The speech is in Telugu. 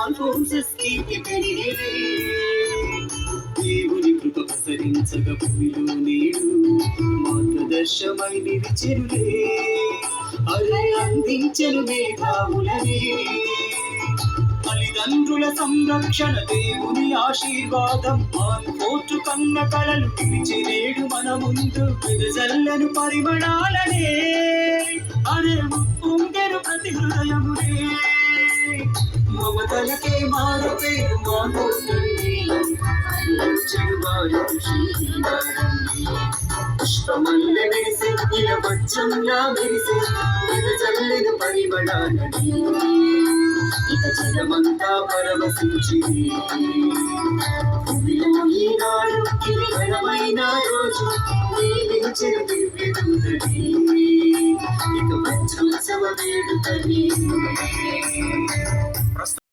ఆల్ఫోన్సస్ కీర్తి పెరిగేలే. దేవుని కృప ప్రసరించగ భూమిలో నేడు మార్గదర్శమై నిలిచెనులే. అరే అందించెను మేధావులనే. తల్లిదండ్రుల సంరక్షణ దేవుని ఆశీర్వాదం కోర్టు కన్న కలలు పిలిచి నేడు మన ముందు వెదజల్లను పరిమళాలనే. అరే పొంగెను ప్రతి హృదయమునే. మమతలకే మారు పేరు మానవుడండి. పుష్పమల్లె మెరిసే ఇలవచ్చంలా మెరిసే వెదజల్లను పరిమళాలని. ఇక జగమంతా పరవశించింది. భూమిలో ఈనాడు ఇది ఘనమైన రోజు దీవించిన దివ్య దూతని. ఇక పంచోత్సవ వేడుకని.